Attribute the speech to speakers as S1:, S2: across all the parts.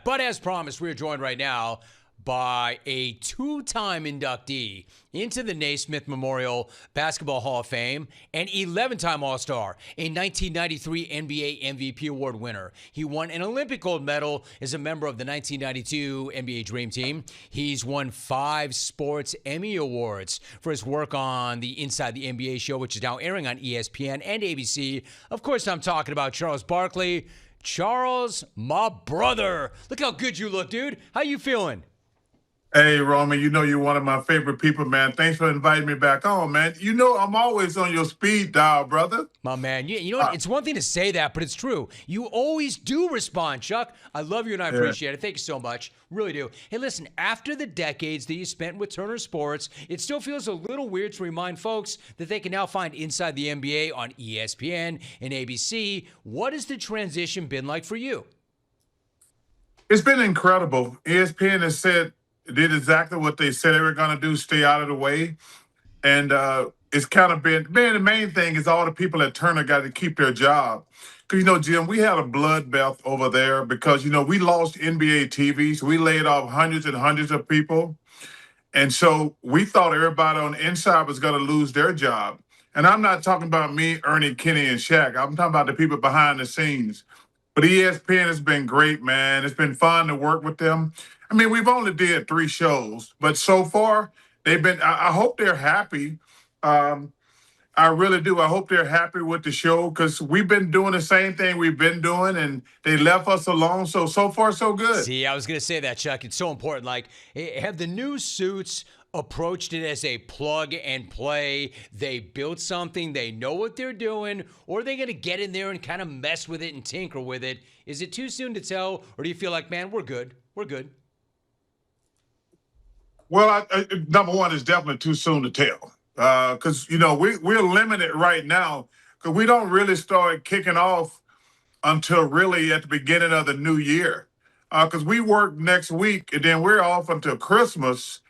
S1: But as promised, we are joined right now by a two-time inductee into the Naismith Memorial Basketball Hall of Fame, an 11-time All-Star, a 1993 NBA MVP Award winner. He won an Olympic gold medal as a member of the 1992 NBA Dream Team. He's won 5 Sports Emmy Awards for his work on the Inside the NBA show, which is now airing on ESPN and ABC. Of course, I'm talking about Charles Barkley. Charles, my brother. Look how good you look, dude. How you feeling?
S2: Hey, Roman, you know you're one of my favorite people, man. Thanks for inviting me back on, man. You know I'm always on your speed dial, brother.
S1: My man, you know what? It's one thing to say that, but it's true. You always do respond, Chuck. I love you and I appreciate it. Thank you so much. Really do. Hey, listen, after the decades that you spent with Turner Sports, it still feels a little weird to remind folks that they can now find Inside the NBA on ESPN and ABC. What has the transition been like for you?
S2: It's been incredible. ESPN has did exactly what they said they were going to do, stay out of the way. And it's kind of been, man, the main thing is all the people at Turner got to keep their job. Because, you know, Jim, we had a bloodbath over there because, you know, we lost NBA TV, so we laid off hundreds and hundreds of people. And so we thought everybody on the inside was going to lose their job. And I'm not talking about me, Ernie, Kenny, and Shaq. I'm talking about the people behind the scenes. But ESPN has been great, man. It's been fun to work with them. I mean, we've only did 3 shows, but so far they've been. I hope they're happy. I really do. I hope they're happy with the show because we've been doing the same thing we've been doing, and they left us alone. So far, so good.
S1: See, I was gonna say that, Chuck. It's so important. Like, have the new suits approached it as a plug and play? They built something, they know what they're doing, or are they going to get in there and kind of mess with it and tinker with it? Is it too soon to tell, or do you feel like, man, we're good? We're good.
S2: Well, number one, it's definitely too soon to tell because, you know, we're limited right now because we don't really start kicking off until really at the beginning of the new year because we work next week and then we're off until Christmas.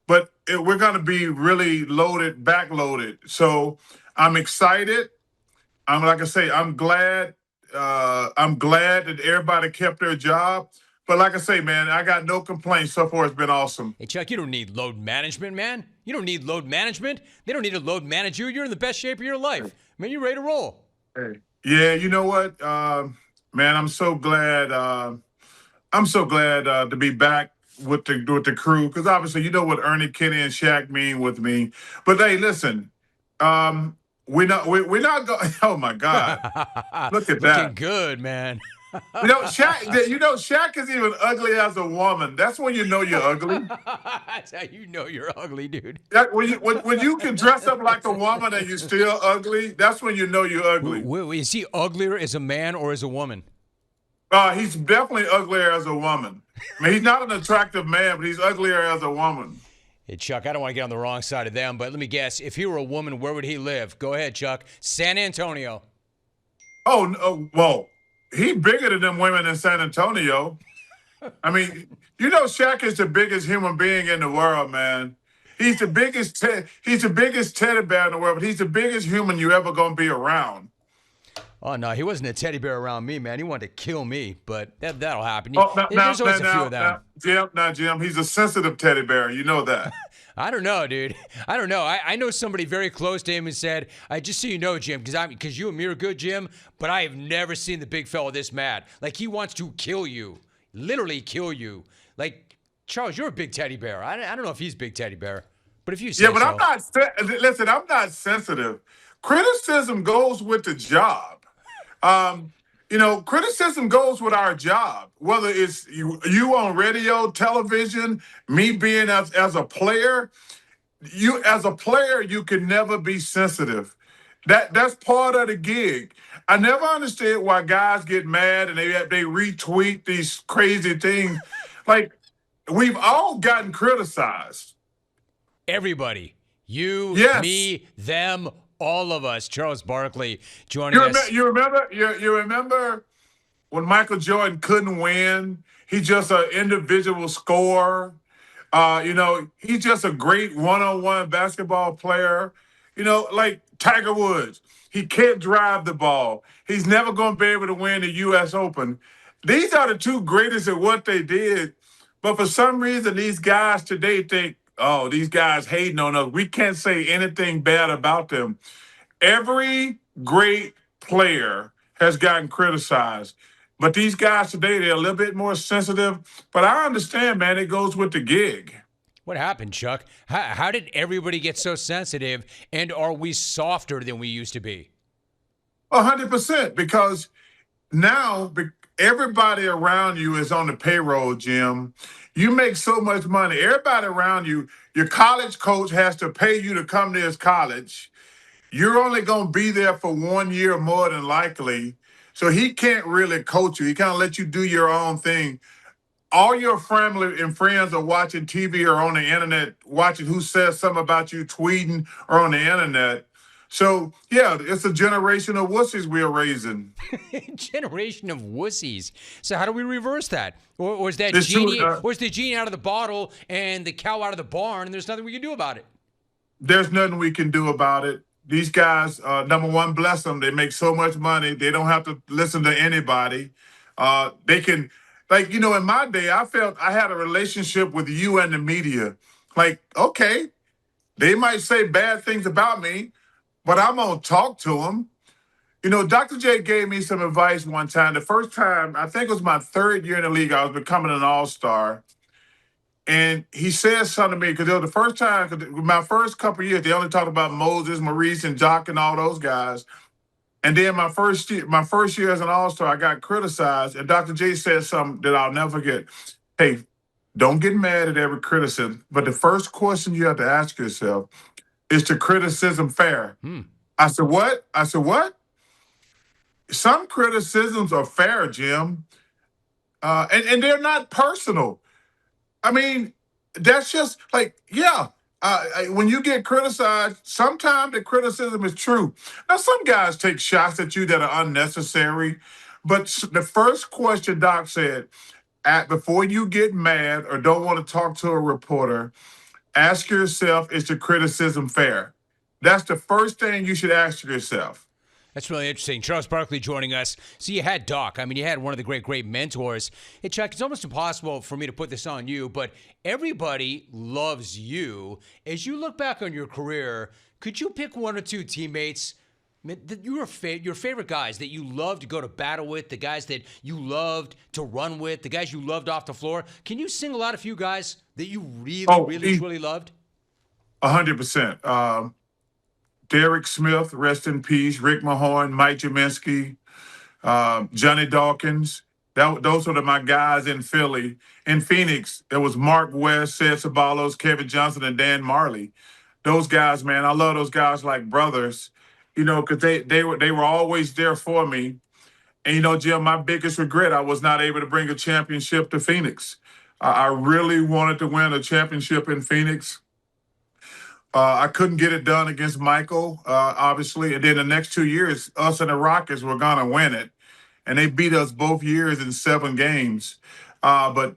S2: But we're going to be really backloaded. So I'm excited. Like I say, I'm glad. I'm glad that everybody kept their job. But like I say, man, I got no complaints. So far, it's been awesome.
S1: Hey, Chuck, you don't need load management, man. You don't need load management. They don't need to load manage you. You're in the best shape of your life. Man, you're ready to roll.
S2: Hey. Yeah, you know what, man, I'm so glad. To be back with the crew because obviously you know what Ernie, Kenny, and Shaq mean with me. But hey, listen, we're not going. Oh my God, look at that!
S1: Looking good, man.
S2: Shaq is even ugly as a woman. That's when you know you're ugly.
S1: That's how you know you're ugly, dude.
S2: When you can dress up like a woman and you're still ugly, that's when you know you're ugly.
S1: Is he uglier as a man or as a woman?
S2: He's definitely uglier as a woman. I mean, he's not an attractive man, but he's uglier as a woman.
S1: Hey, Chuck, I don't want to get on the wrong side of them, but let me guess. If he were a woman, where would he live? Go ahead, Chuck. San Antonio.
S2: Oh, no, well, he's bigger than them women in San Antonio. I mean, you know, Shaq is the biggest human being in the world, man. He's the biggest teddy bear in the world, but he's the biggest human you ever gonna be around.
S1: Oh, no, he wasn't a teddy bear around me, man. He wanted to kill me, but that'll happen.
S2: There's
S1: always a few of them.
S2: Jim, he's a sensitive teddy bear. You know that.
S1: I don't know, dude. I don't know. I know somebody very close to him and said, just so you know, Jim, because you and me are good, Jim, but I have never seen the big fella this mad. Like, he wants to kill you, literally kill you. Like, Charles, you're a big teddy bear. I don't know if he's a big teddy bear, but if you say
S2: but
S1: so.
S2: I'm not sensitive. Criticism goes with the job. Criticism goes with our job, whether it's you on radio, television, me being as a player. As a player, you can never be sensitive. That's part of the gig. I never understood why guys get mad and they retweet these crazy things. Like, we've all gotten criticized.
S1: Everybody. You,
S2: yes.
S1: Me, them, all of us. Charles Barkley joining us.
S2: You remember when Michael Jordan couldn't win? He's just an individual scorer. He's just a great one-on-one basketball player. Like Tiger Woods. He can't drive the ball. He's never going to be able to win the U.S. Open. These are the two greatest at what they did. But for some reason, these guys today think, oh, these guys hating on us. We can't say anything bad about them. Every great player has gotten criticized. But these guys today, they're a little bit more sensitive. But I understand, man, it goes with the gig.
S1: What happened, Chuck? How did everybody get so sensitive, and are we softer than we used to be?
S2: 100%, because now everybody around you is on the payroll, Jim. You make so much money. Everybody around you, your college coach has to pay you to come to his college. You're only going to be there for 1 year more than likely. So he can't really coach you. He kind of let you do your own thing. All your family and friends are watching TV or on the internet, watching who says something about you, tweeting or on the internet. So, yeah, it's a generation of wussies we're raising.
S1: Generation of wussies. So how do we reverse that? Or is that
S2: It's true,
S1: genie, or is the genie out of the bottle and the cow out of the barn, and there's nothing we can do about it?
S2: There's nothing we can do about it. These guys, number one, bless them. They make so much money. They don't have to listen to anybody. They can, like, in my day, I felt I had a relationship with you and the media. Like, okay, they might say bad things about me, but I'm going to talk to them. Dr. J gave me some advice one time. The first time, I think it was my third year in the league, I was becoming an all-star. And he said something to me, because it was the first time, because my first couple of years, they only talked about Moses, Maurice, and Jock and all those guys. And then my first year as an all-star, I got criticized. And Dr. J said something that I'll never forget. Hey, don't get mad at every criticism, but the first question you have to ask yourself, is the criticism fair? I said, what? Some criticisms are fair, Jim. And they're not personal. I mean, that's just like, yeah. When you get criticized, sometimes the criticism is true. Now, some guys take shots at you that are unnecessary. But the first question Doc said, before you get mad or don't want to talk to a reporter, ask yourself, is the criticism fair? That's the first thing you should ask yourself.
S1: That's really interesting. Charles Barkley joining us. So you had Doc. I mean, you had one of the great mentors. Hey, Chuck, it's almost impossible for me to put this on you, but everybody loves you. As you look back on your career, could you pick one or two teammates that your favorite guys that you loved to go to battle with, the guys that you loved to run with, the guys you loved off the floor? Can you single out a few guys that you really loved?
S2: 100%. Derek Smith, rest in peace. Rick Mahorn, Mike Jaminski, Johnny Dawkins. Those were my guys in Philly. In Phoenix, there was Mark West, Sid Ceballos, Kevin Johnson, and Dan Marley. Those guys, man, I love those guys like brothers, because they were always there for me. And, Jim, my biggest regret, I was not able to bring a championship to Phoenix. I really wanted to win a championship in Phoenix. I couldn't get it done against Michael, obviously. And then the next 2 years, us and the Rockets were going to win it. And they beat us both years in 7 games. But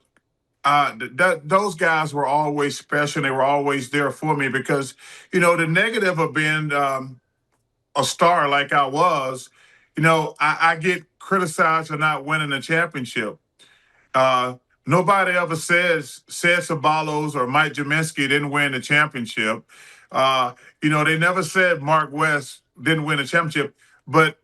S2: those guys were always special. They were always there for me because, the negative of being a star like I was, I get criticized for not winning a championship. Nobody ever said Ceballos or Mike Jaminski didn't win the championship. They never said Mark West didn't win a championship. But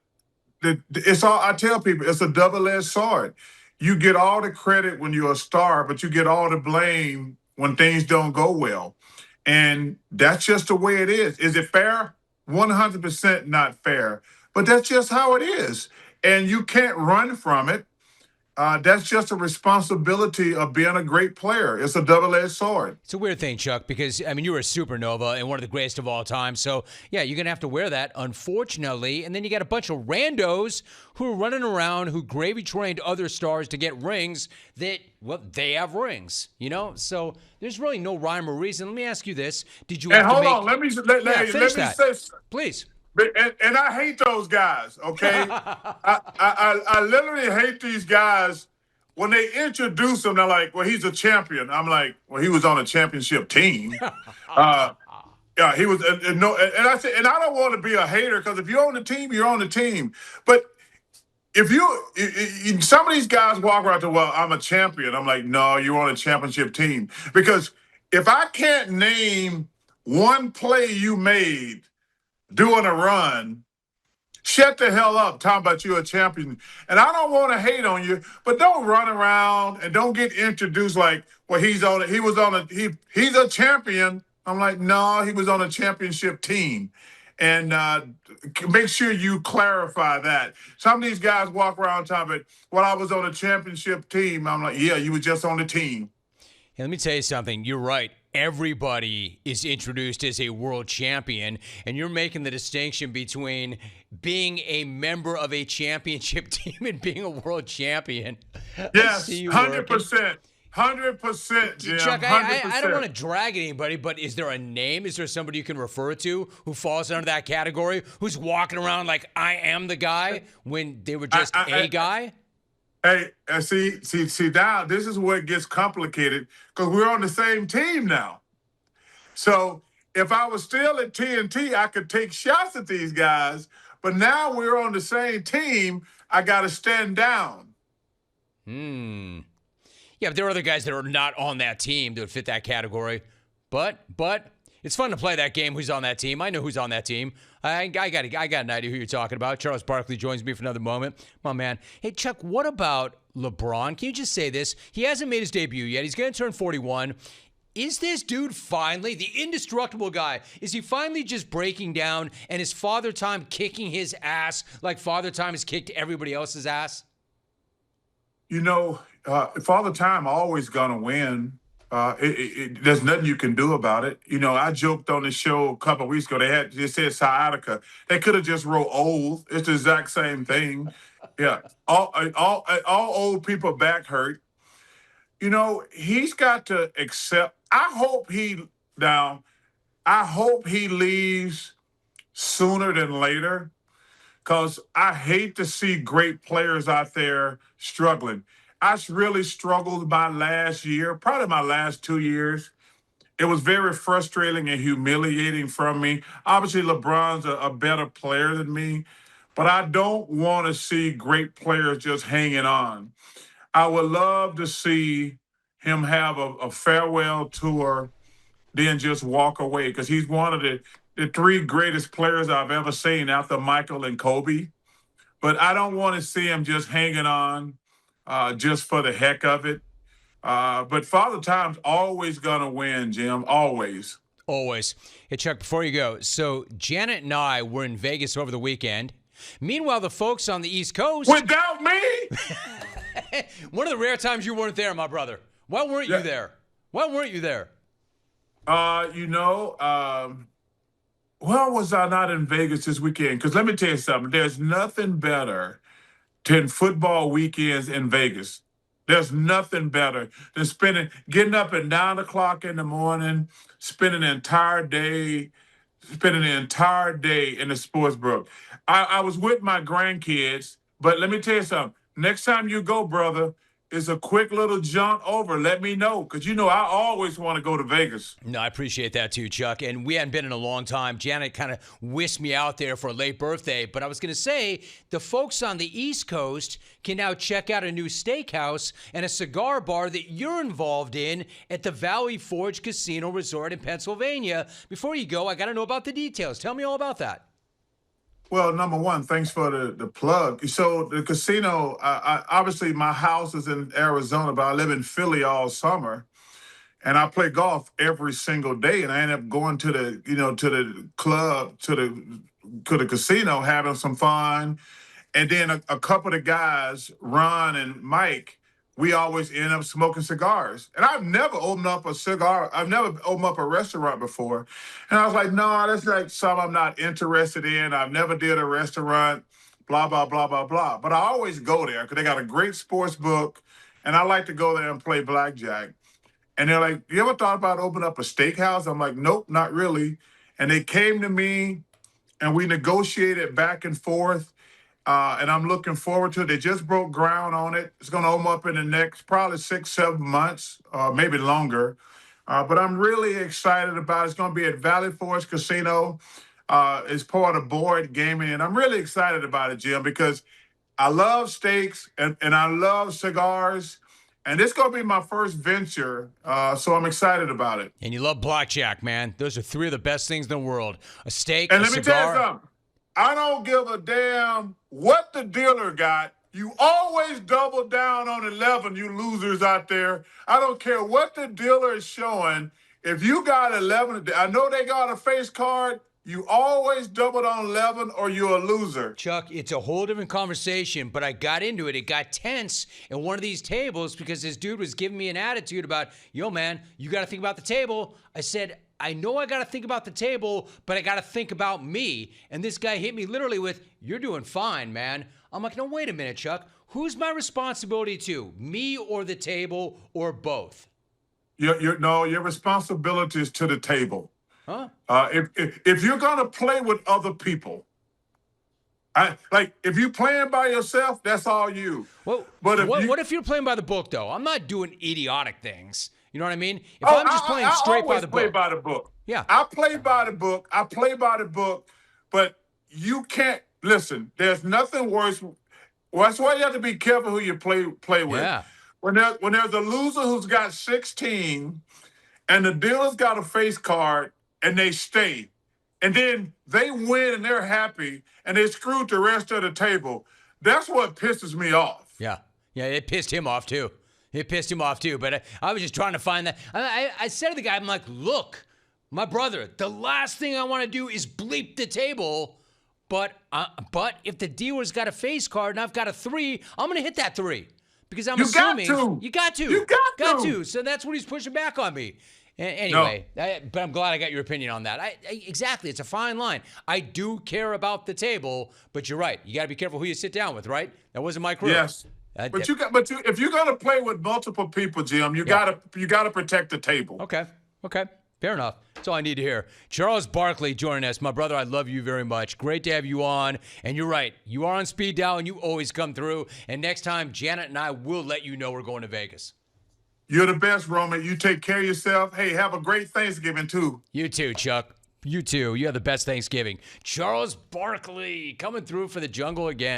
S2: it's all, I tell people, it's a double-edged sword. You get all the credit when you're a star, but you get all the blame when things don't go well. And that's just the way it is. Is it fair? 100% not fair. But that's just how it is. And you can't run from it. That's just a responsibility of being a great player. It's a double-edged sword.
S1: It's a weird thing, Chuck, because, I mean, you were a supernova and one of the greatest of all time. So, yeah, you're going to have to wear that, unfortunately. And then you got a bunch of randos who are running around who gravy-trained other stars to get rings that, well, they have rings, So there's really no rhyme or reason. Let me ask you this. Did you have to make...
S2: Hold on. Let me say...
S1: Please.
S2: And I hate those guys, okay? I literally hate these guys. When they introduce him, they're like, well, he's a champion. I'm like, well, he was on a championship team. Yeah, he was. And I said, and I don't want to be a hater because if you're on the team, you're on the team. But if some of these guys walk around to, well, I'm a champion. I'm like, no, you're on a championship team. Because if I can't name one play you made doing a run, shut the hell up talking about you a champion. And I don't want to hate on you, but don't run around and don't get introduced like, well, he's a champion. I'm like, no, he was on a championship team. And make sure you clarify that. Some of these guys walk around talking about, well, I was on a championship team. I'm like, yeah, you were just on the team.
S1: Hey, let me tell you something. You're right. Everybody is introduced as a world champion, and you're making the distinction between being a member of a championship team and being a world champion.
S2: Yes, 100%. 100%, Jim.
S1: Chuck,
S2: 100%.
S1: I don't want to drag anybody, but is there a name? Is there somebody you can refer to who falls under that category, who's walking around like, I am the guy, when they were just a guy?
S2: Hey, see, now this is where it gets complicated because we're on the same team now. So if I was still at TNT, I could take shots at these guys, but now we're on the same team. I got to stand down.
S1: Yeah, but there are other guys that are not on that team that would fit that category. But it's fun to play that game. Who's on that team? I know who's on that team. I got an idea who you're talking about. Charles Barkley joins me for another moment. My man. Hey, Chuck, what about LeBron? Can you just say this? He hasn't made his debut yet. He's going to turn 41. Is this dude finally, the indestructible guy, is he finally just breaking down and is Father Time kicking his ass like Father Time has kicked everybody else's ass?
S2: You know, Father Time always going to win. There's nothing you can do about it. You know, I joked on the show a couple of weeks ago. They said sciatica. They could have just wrote old. It's the exact same thing. Yeah, all old people back hurt. You know, he's got to accept. I hope he leaves sooner than later, because I hate to see great players out there struggling. I really struggled my last year, probably my last 2 years. It was very frustrating and humiliating from me. Obviously, LeBron's a better player than me, but I don't want to see great players just hanging on. I would love to see him have a farewell tour, then just walk away, because he's one of the three greatest players I've ever seen after Michael and Kobe. But I don't want to see him just hanging on just for the heck of it. But Father Time's always going to win, Jim, always.
S1: Always. Hey, Chuck, before you go, so Janet and I were in Vegas over the weekend. Meanwhile, the folks on the East Coast...
S2: Without me?
S1: One of the rare times you weren't there, my brother. Why weren't you there? Why weren't you there?
S2: Why was I not in Vegas this weekend? Because let me tell you something. There's nothing better than football weekends in Vegas. There's nothing better than getting up at 9 o'clock in the morning, spending the entire day in the sports book. I was with my grandkids, but let me tell you something. Next time you go, brother, it's a quick little jaunt over. Let me know, because you know I always want to go to Vegas.
S1: No, I appreciate that too, Chuck. And we hadn't been in a long time. Janet kind of whisked me out there for a late birthday. But I was going to say, the folks on the East Coast can now check out a new steakhouse and a cigar bar that you're involved in at the Valley Forge Casino Resort in Pennsylvania. Before you go, I got to know about the details. Tell me all about that.
S2: Well, number one, thanks for the plug. So the casino, obviously my house is in Arizona, but I live in Philly all summer, and I play golf every single day. And I end up going to the club, to the casino, having some fun. And then a couple of the guys, Ron and Mike, we always end up smoking cigars. And I've never opened up a restaurant before. And I was like, no, that's like something I'm not interested in. I've never did a restaurant, blah, blah, blah, blah, blah. But I always go there because they got a great sports book, and I like to go there and play blackjack. And they're like, you ever thought about opening up a steakhouse? I'm like, nope, not really. And they came to me, and we negotiated back and forth. And I'm looking forward to it. They just broke ground on it. It's going to open up in the next probably 6-7 months, maybe longer. But I'm really excited about it. It's going to be at Valley Forge Casino. It's part of Boyd Gaming. And I'm really excited about it, Jim, because I love steaks and I love cigars. And this going to be my first venture, so I'm excited about it.
S1: And you love Blackjack, man. Those are three of the best things in the world. A steak,
S2: And
S1: a
S2: let me tell you
S1: cigar.
S2: something. I don't give a damn what the dealer got. You always double down on 11, you losers out there. I don't care what the dealer is showing. If you got 11, I know they got a face card. You always double on 11 or you're a loser.
S1: Chuck, it's a whole different conversation, but I got into it. It got tense in one of these tables because this dude was giving me an attitude about, yo, man, you got to think about the table. I said, I know I got to think about the table, but I got to think about me. And this guy hit me literally with, you're doing fine, man. I'm like, no, wait a minute, Chuck. Who's my responsibility to? Me or the table or both?
S2: Your responsibility is to the table.
S1: Huh?
S2: If you're gonna play with other people, if you're playing by yourself, that's all you.
S1: Well,
S2: but
S1: what if you're playing by the book, though? I'm not doing idiotic things. You know what I mean? If I'm just playing straight by the book.
S2: I play by the book.
S1: Yeah.
S2: I play by the book. I play by the book. But you can't listen. There's nothing worse. Well, that's why you have to be careful who you play with.
S1: Yeah.
S2: When there's a loser who's got 16, and the dealer's got a face card, and they stay, and then they win and they're happy, and they screwed the rest of the table. That's what pisses me off.
S1: Yeah. Yeah, it pissed him off, too. But I was just trying to find that. I said to the guy, I'm like, look, my brother, the last thing I want to do is bleep the table. But if the dealer's got a face card and I've got a 3, I'm going to hit that 3. Because I'm assuming you got to.
S2: You got to.
S1: So that's what he's pushing back on me. Anyway, but I'm glad I got your opinion on that. Exactly. It's a fine line. I do care about the table, but you're right. You got to be careful who you sit down with, right? That wasn't my crew.
S2: Yes. If you're gonna play with multiple people, Jim, you gotta protect the table.
S1: Okay. Fair enough. That's all I need to hear. Charles Barkley joining us. My brother, I love you very much. Great to have you on. And you're right. You are on speed dial, and you always come through. And next time, Janet and I will let you know we're going to Vegas.
S2: You're the best, Roman. You take care of yourself. Hey, have a great Thanksgiving, too.
S1: You too, Chuck. You too. You have the best Thanksgiving. Charles Barkley coming through for the jungle again.